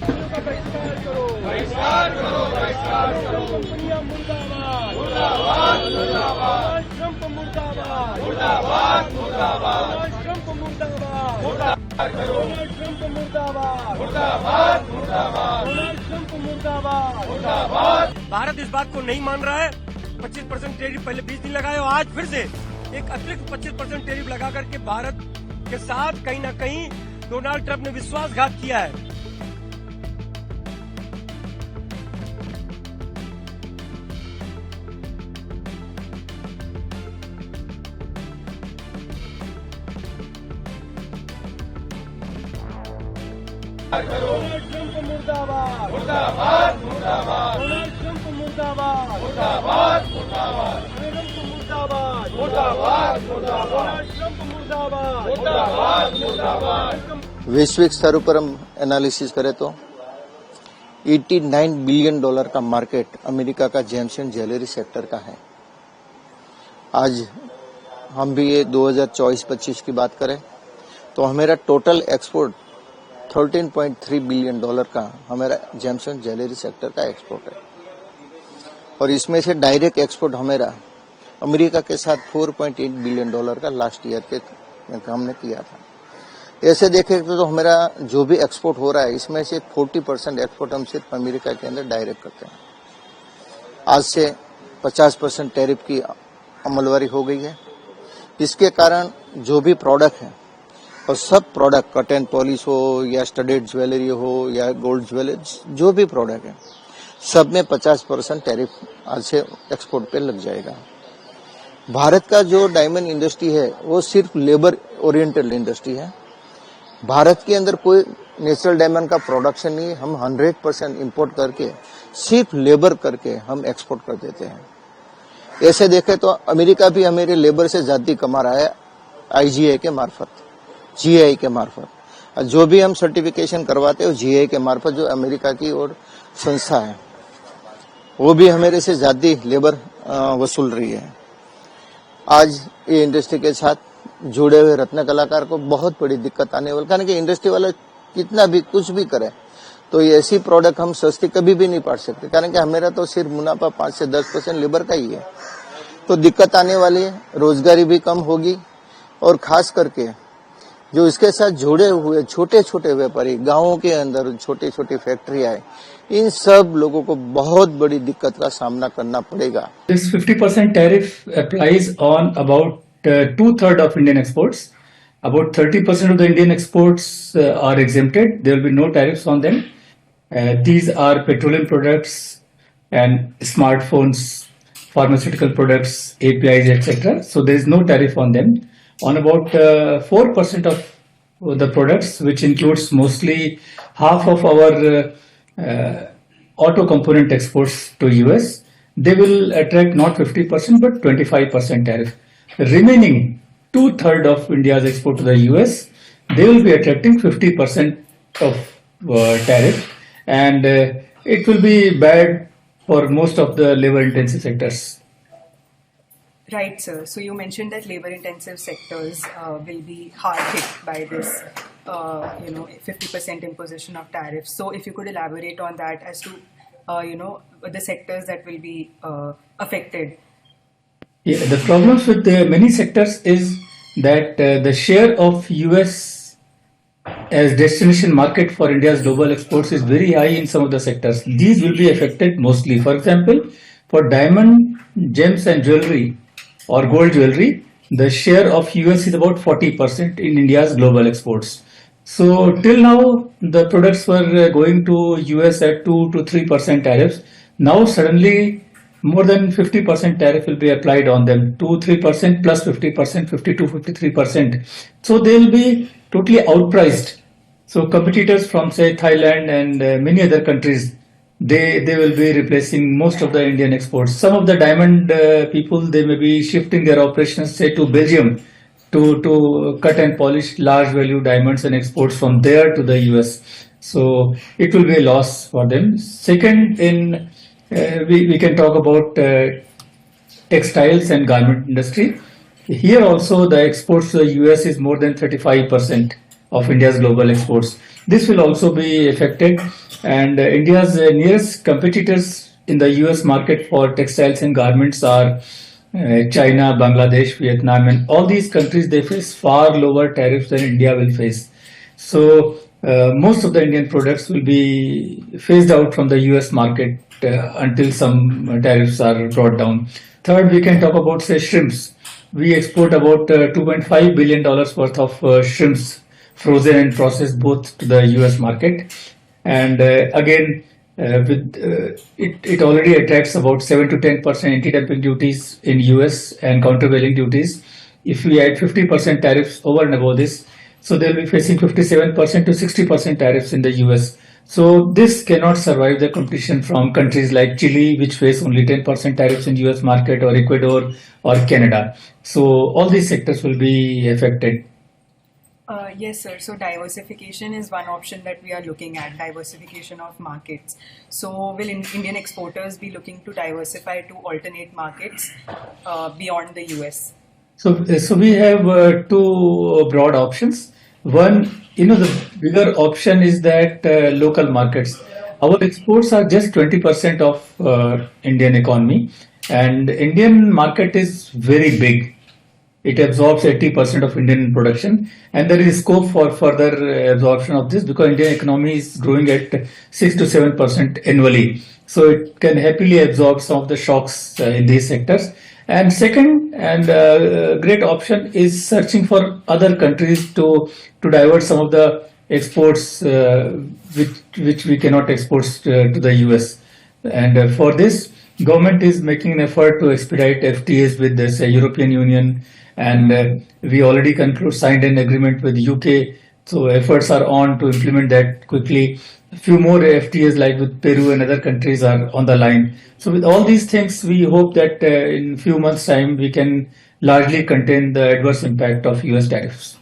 बहिष्कार करो, बहिष्कार करो, बहिष्कार करो। कंपनियां मुर्दाबाद, मुर्दाबाद, मुर्दाबाद। ट्रंप मुर्दाबाद, मुर्दाबाद, मुर्दाबाद। ट्रंप मुर्दाबाद, मुर्दाबाद करो। ट्रंप मुर्दाबाद, मुर्दाबाद, मुर्दाबाद। ट्रंप मुर्दाबाद, मुर्दाबाद। भारत इस बात को नहीं मान रहा है। 25% टैरिफ पहले 20 दिन लगाए और आज फिर से एक अतिरिक्त 25% टैरिफ लगा करके भारत के साथ कहीं न कहीं डोनाल्ड ट्रंप ने विश्वासघात किया है। डोनाल्ड ट्रंप मुर्दाबाद, मुर्दाबाद, मुर्दाबाद। डोनाल्ड ट्रंप मुर्दाबाद, मुर्दाबाद, मुर्दाबाद। ट्रंप मुर्दाबाद, मुर्दाबाद, मुर्दाबाद। डोनाल्ड ट्रंप मुर्दाबाद, मुर्दाबाद, मुर्दाबाद। वैश्विक स्तर पर हम एनालिसिस करें तो $89 बिलियन का मार्केट अमेरिका का जेम्स एंड ज्वेलरी सेक्टर का है। आज हम भी ये 2024-25 की बात करें तो हमारा टोटल एक्सपोर्ट $13.3 बिलियन का हमारा जेम्स एंड ज्वेलरी सेक्टर का एक्सपोर्ट है और इसमें से डायरेक्ट एक्सपोर्ट हमारा अमेरिका के साथ $4.8 बिलियन का लास्ट ईयर के हमने किया था। ऐसे देखें तो हमारा जो भी एक्सपोर्ट हो रहा है इसमें से 40% एक्सपोर्ट हम सिर्फ अमेरिका के अंदर डायरेक्ट करते हैं। आज से 50% टैरिफ की अमलवारी हो गई है। इसके कारण जो भी प्रोडक्ट है और सब प्रोडक्ट कट एंड पॉलिश हो या स्टडेड ज्वेलरी हो या गोल्ड ज्वेलरी जो भी प्रोडक्ट है सब में 50% टैरिफ आज से एक्सपोर्ट पे लग जाएगा। भारत का जो डायमंड इंडस्ट्री है वो सिर्फ लेबर ओरिएंटेड इंडस्ट्री है। भारत के अंदर कोई नेचुरल डायमंड का प्रोडक्शन नहीं है। हम 100% इंपोर्ट करके सिर्फ लेबर करके हम एक्सपोर्ट कर देते हैं। ऐसे देखें तो अमेरिका भी हमारे लेबर से ज्यादा कमा रहा है IGI के मार्फत, GI के मार्फत। जो भी हम सर्टिफिकेशन करवाते हैं GI के मार्फत जो अमेरिका की और संस्था है वो भी हमारे से ज्यादा लेबर वसूल रही है। आज ये इंडस्ट्री के साथ जुड़े हुए रत्न कलाकार को बहुत बड़ी दिक्कत आने वाली, कारण कि इंडस्ट्री वाला कितना भी कुछ भी करे तो ये ऐसी प्रोडक्ट हम सस्ती कभी भी नहीं पा सकते, कारण कि हमारा तो सिर्फ मुनाफा 5 से 10% लेबर का ही है। तो दिक्कत आने वाली है, रोजगारी भी कम होगी और खास करके जो इसके साथ जुड़े हुए छोटे छोटे व्यापारी गांवों के अंदर छोटी छोटी फैक्ट्रियां है, इन सब लोगों को बहुत बड़ी दिक्कत का सामना करना पड़ेगा। This 50% tariff applies on about 2/3 of Indian exports. About 30% of the Indian exports are exempted. There will be no tariffs on them. These are petroleum products and smartphones, pharmaceutical products, APIs, etc. So there is no tariff on them. On about 4% of the products, which includes mostly half of our auto component exports to US, they will attract not 50% but 25% tariff. The remaining 2/3 of India's export to the US, they will be attracting 50% of tariff, and it will be bad for most of the labor intensive sectors. Right, sir. So you mentioned that labor-intensive sectors will be hard hit by this, 50% imposition of tariffs. So if you could elaborate on that as to, the sectors that will be affected. Yeah, the problems with many sectors is that the share of US as destination market for India's global exports is very high in some of the sectors. These will be affected mostly. For example, for diamond, gems and jewelry or gold jewelry, the share of US is about 40% in India's global exports. So till now, the products were going to US at 2 to 3% tariffs. Now suddenly more than 50% tariff will be applied on them. 2-3% plus 50%, 50-53%. So they will be totally outpriced. So competitors from say Thailand and many other countries, they will be replacing most of the Indian exports. Some of the diamond people, they may be shifting their operations say to Belgium to cut and polish large value diamonds and exports from there to the US. So it will be a loss for them. Second, we can talk about textiles and garment industry. Here also the exports to the US is more than 35% of India's global exports. This will also be affected. And India's nearest competitors in the US market for textiles and garments are China, Bangladesh, Vietnam, and all these countries, they face far lower tariffs than India will face. So most of the Indian products will be phased out from the US market until some tariffs are brought down. Third, we can talk about, say, shrimps. We export about $2.5 billion worth of shrimps, frozen and processed, both to the US market. And again, it already attracts about 7 to 10% anti-dumping duties in US and countervailing duties. If we add 50% tariffs over and above this, so they'll be facing 57% to 60% tariffs in the US. So this cannot survive the competition from countries like Chile, which face only 10% tariffs in US market, or Ecuador or Canada. So all these sectors will be affected. Yes, sir. So diversification is one option that we are looking at, diversification of markets. So will Indian exporters be looking to diversify to alternate markets beyond the US? So we have two broad options. One, the bigger option is that local markets. Our exports are just 20% of Indian economy, and Indian market is very big. It absorbs 80% of Indian production, and there is scope for further absorption of this because Indian economy is growing at 6 to 7% annually. So it can happily absorb some of the shocks in these sectors. And second, and great option is searching for other countries to divert some of the exports which we cannot export to the US. And for this, government is making an effort to expedite FTAs with the European Union, and we already signed an agreement with UK. So efforts are on to implement that quickly. A few more FTAs like with Peru and other countries are on the line. So with all these things, we hope that in few months' time we can largely contain the adverse impact of US tariffs.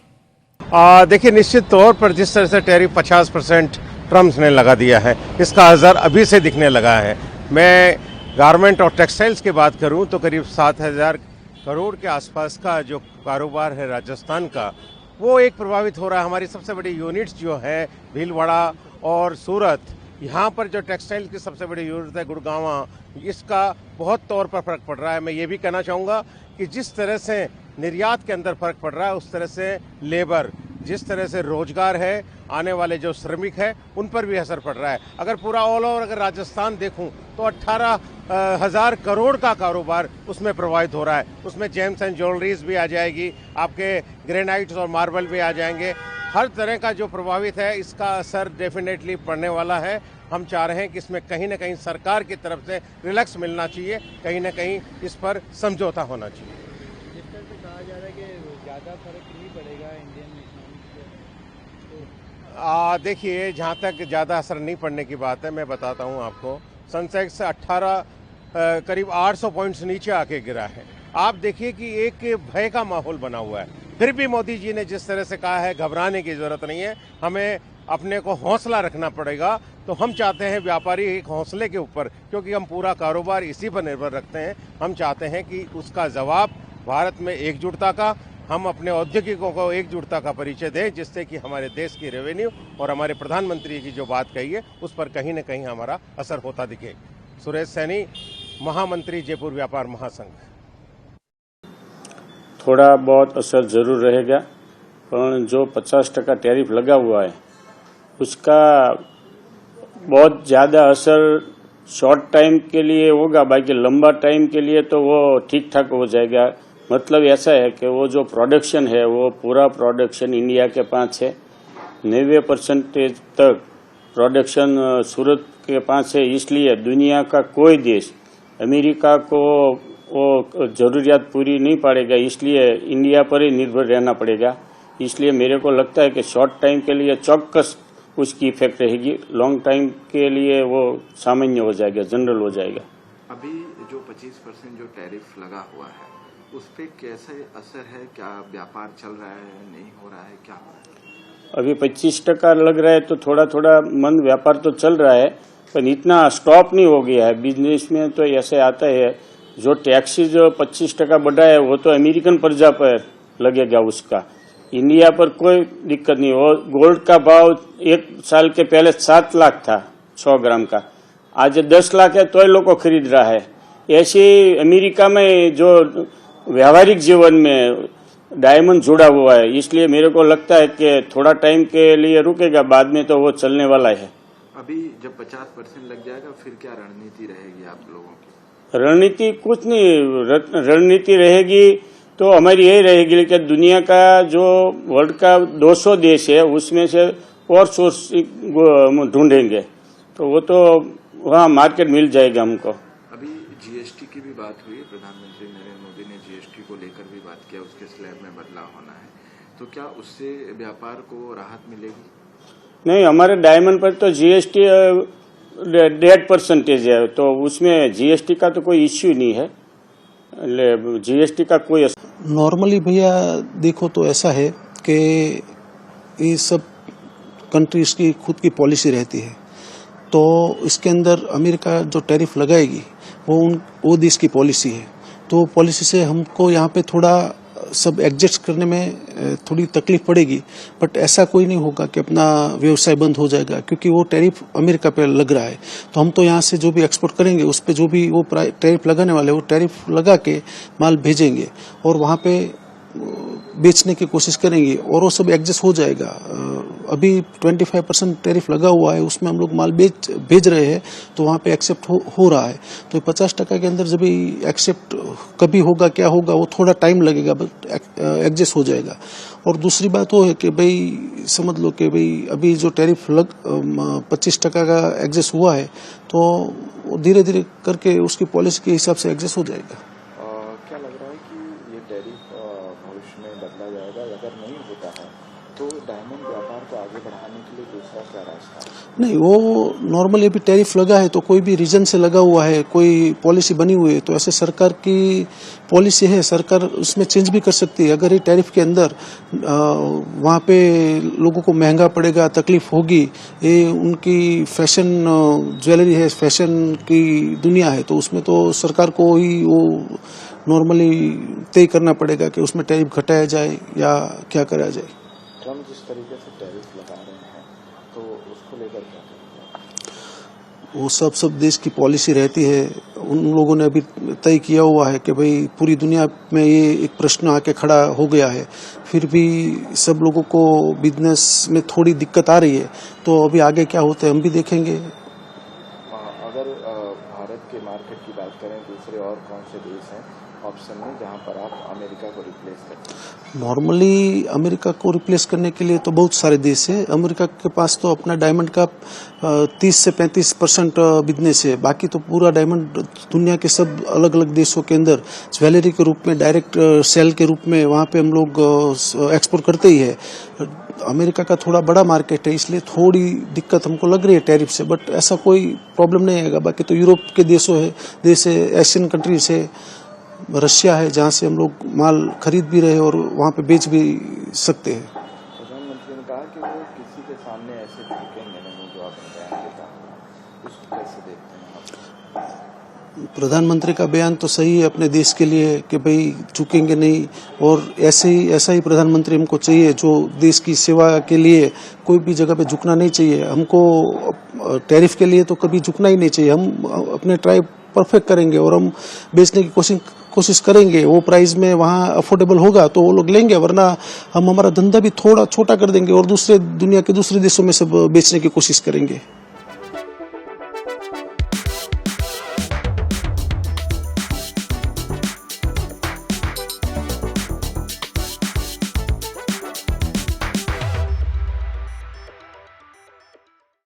देखिए, निश्चित तौर पर जिस तरह से tariff 50% Trump ने लगा दिया है, इसका असर अभी से दिखने लगा है। मैं गारमेंट और टेक्सटाइल्स की बात करूं तो करीब 7,000 करोड़ के आसपास का जो कारोबार है राजस्थान का, वो एक प्रभावित हो रहा है। हमारी सबसे बड़ी यूनिट्स जो है भीलवाड़ा और सूरत, यहाँ पर जो टेक्सटाइल की सबसे बड़ी यूनिट है गुड़गांव, इसका बहुत तौर पर फर्क पड़ रहा है। मैं ये भी कहना चाहूँगा कि जिस तरह से निर्यात के अंदर फर्क पड़ रहा है, उस तरह से लेबर, जिस तरह से रोजगार है, आने वाले जो श्रमिक है, उन पर भी असर पड़ रहा है। अगर पूरा ऑल ओवर अगर राजस्थान देखूं तो 18,000 करोड़ का कारोबार उसमें प्रभावित हो रहा है। उसमें जेम्स एंड ज्वेलरीज भी आ जाएगी, आपके ग्रेनाइट्स और मार्बल भी आ जाएंगे। हर तरह का जो प्रभावित है, इसका असर डेफिनेटली पड़ने वाला है। हम चाह रहे हैं कि इसमें कहीं ना कहीं सरकार की तरफ से रिलैक्स मिलना चाहिए, कहीं ना कहीं इस पर समझौता होना चाहिए। जिस तरह से कहा जा रहा है कि ज़्यादा फर्क नहीं पड़ेगा इंडियन इकोनॉमी पे, देखिए, जहाँ तक ज़्यादा असर नहीं पड़ने की बात है, मैं बताता हूँ आपको। सेंसेक्स 18 करीब 800 पॉइंट्स नीचे आके गिरा है। आप देखिए कि एक भय का माहौल बना हुआ है। फिर भी मोदी जी ने जिस तरह से कहा है, घबराने की जरूरत नहीं है, हमें अपने को हौसला रखना पड़ेगा। तो हम चाहते हैं व्यापारी एक हौसले के ऊपर, क्योंकि हम पूरा कारोबार इसी पर निर्भर रखते हैं, हम चाहते हैं कि उसका जवाब भारत में एकजुटता का, हम अपने औद्योगिकों को एकजुटता का परिचय दें, जिससे कि हमारे देश की रेवेन्यू और हमारे प्रधानमंत्री की जो बात कही है, उस पर कहीं न कहीं हमारा असर होता दिखे। सुरेश सैनी, महामंत्री जयपुर व्यापार महासंघ। थोड़ा बहुत असर जरूर रहेगा, पर जो 50% टैरिफ लगा हुआ है उसका बहुत ज़्यादा असर शॉर्ट टाइम के लिए होगा, बाकी लंबा टाइम के लिए तो वो ठीक ठाक हो जाएगा। मतलब ऐसा है कि वो जो प्रोडक्शन है, वो पूरा प्रोडक्शन इंडिया के पास है। 90% तक प्रोडक्शन सूरत के पास है, इसलिए दुनिया का कोई देश अमेरिका को वो जरूरियात पूरी नहीं पाड़ेगा, इसलिए इंडिया पर ही निर्भर रहना पड़ेगा। इसलिए मेरे को लगता है कि शॉर्ट टाइम के लिए चौक्कस उसकी इफेक्ट रहेगी, लॉन्ग टाइम के लिए वो सामान्य हो जाएगा, जनरल हो जाएगा। अभी जो 25% जो टैरिफ लगा हुआ है, उस पर कैसे असर है? क्या व्यापार चल रहा है, नहीं हो रहा है, क्या हो रहा है? अभी 25% लग रहा है तो थोड़ा थोड़ा मंद व्यापार तो चल रहा है, पर इतना स्टॉप नहीं हो गया है। बिजनेस में तो ऐसे आता है, जो टैक्सेस 25% बढ़ा है वो तो अमेरिकन प्रजा पर लगेगा, उसका इंडिया पर कोई दिक्कत नहीं हो। गोल्ड का भाव एक साल के पहले 7 लाख था, 100 ग्राम का। आज 10 लाख है तो लोग खरीद रहा है। ऐसे अमेरिका में जो व्यावहारिक जीवन में डायमंड जुड़ा हुआ है, इसलिए मेरे को लगता है कि थोड़ा टाइम के लिए रुकेगा, बाद में तो वो चलने वाला है। अभी जब 50% लग जाएगा फिर क्या रणनीति रहेगी आप लोगों की? रणनीति कुछ नहीं, रणनीति रहेगी तो हमारी यही रहेगी कि दुनिया का जो वर्ल्ड का 200 देश है उसमें से और सोर्स ढूंढेंगे, तो वो तो वहाँ मार्केट मिल जाएगा हमको। अभी जीएसटी की भी बात हुई, प्रधानमंत्री नरेंद्र मोदी ने जीएसटी को लेकर भी बात किया, उसके स्लैब में बदलाव होना है, तो क्या उससे व्यापार को राहत मिलेगी? नहीं, हमारे डायमंड पर तो जीएसटी 1.5% है, तो उसमें जीएसटी का तो कोई इश्यू नहीं है। जीएसटी का कोई नॉर्मली भैया देखो तो ऐसा है कि ये सब कंट्रीज की खुद की पॉलिसी रहती है, तो इसके अंदर अमेरिका जो टैरिफ लगाएगी वो देश की पॉलिसी है, तो पॉलिसी से हमको यहाँ पे थोड़ा सब एडजस्ट करने में थोड़ी तकलीफ पड़ेगी, बट ऐसा कोई नहीं होगा कि अपना व्यवसाय बंद हो जाएगा, क्योंकि वो टैरिफ अमेरिका पे लग रहा है। तो हम तो यहाँ से जो भी एक्सपोर्ट करेंगे उस पे जो भी वो टैरिफ लगाने वाले वो टैरिफ लगा के माल भेजेंगे और वहाँ पे बेचने की कोशिश करेंगे और वो सब एडजस्ट हो जाएगा। अभी 25% टैरिफ लगा हुआ है, उसमें हम लोग माल भेज रहे हैं, तो वहाँ पे एक्सेप्ट हो रहा है। तो 50% के अंदर जब एक्सेप्ट कभी होगा क्या होगा वो थोड़ा टाइम लगेगा, बट एडजस्ट हो जाएगा। और दूसरी बात वो है कि भाई समझ लो कि भाई अभी जो टैरिफ 25% का एडजस्ट हुआ है, तो धीरे धीरे करके उसकी पॉलिसी के हिसाब से एडजस्ट हो जाएगा। क्या लग रहा है कि ये टैरिफ भविष्य में बदला जाएगा? अगर नहीं होता है तो डायमंड व्यापार को आगे बढ़ाने के लिए दूसरा क्या रास्ता है? नहीं, वो नॉर्मली अभी टैरिफ लगा है तो कोई भी रीजन से लगा हुआ है, कोई पॉलिसी बनी हुई है, तो ऐसे सरकार की पॉलिसी है, सरकार उसमें चेंज भी कर सकती है। अगर ये टैरिफ के अंदर वहाँ पे लोगों को महंगा पड़ेगा, तकलीफ होगी, ये उनकी फैशन ज्वेलरी है, फैशन की दुनिया है, तो उसमें तो सरकार को ही वो नॉर्मली तय करना पड़ेगा कि उसमें टैरिफ घटाया जाए या क्या करा जाए। ट्रम्प जिस तरीके से टैरिफ लगा रहे हैं तो उसको लेकर क्या करेंगे? वो सब देश की पॉलिसी रहती है। उन लोगों ने अभी तय किया हुआ है कि भाई पूरी दुनिया में ये एक प्रश्न आके खड़ा हो गया है, फिर भी सब लोगों को बिजनेस में थोड़ी दिक्कत आ रही है, तो अभी आगे क्या होता है हम भी देखेंगे। अगर भारत के मार्केट की बात करें, दूसरे और कौन से देश हैं ऑप्शन में जहां पर आप अमेरिका को रिप्लेस करते हैं? नॉर्मली अमेरिका को रिप्लेस करने के लिए तो बहुत सारे देश है। अमेरिका के पास तो अपना डायमंड का 30 से 35% बिजनेस है, बाकी तो पूरा डायमंड दुनिया के सब अलग अलग देशों के अंदर ज्वेलरी के रूप में, डायरेक्ट सेल के रूप में वहाँ पे हम लोग एक्सपोर्ट करते ही है। अमेरिका का थोड़ा बड़ा मार्केट है, इसलिए थोड़ी दिक्कत हमको लग रही है टैरिफ से, बट ऐसा कोई प्रॉब्लम नहीं आएगा। बाकी तो यूरोप के देश है, एशियन कंट्रीज है, रशिया है, जहाँ से हम लोग माल खरीद भी रहे और वहाँ पे बेच भी सकते हैं। प्रधानमंत्री ने कहा कि वो किसी के सामने ऐसे झुकेंगे नहीं जो आपने बयान दिया, उसको कैसे देखते हैं? प्रधानमंत्री का बयान तो सही है अपने देश के लिए कि भाई झुकेंगे नहीं, और ऐसा ही प्रधानमंत्री हमको चाहिए जो देश की सेवा के लिए कोई भी जगह पे झुकना नहीं चाहिए। हमको टैरिफ के लिए तो कभी झुकना ही नहीं चाहिए। हम अपने ट्राई परफेक्ट करेंगे और हम बेचने की कोशिश करेंगे। वो प्राइस में वहाँ अफोर्डेबल होगा तो वो लोग लेंगे, वरना हम हमारा धंधा भी थोड़ा छोटा कर देंगे और दुनिया के दूसरे देशों में सब बेचने की कोशिश करेंगे।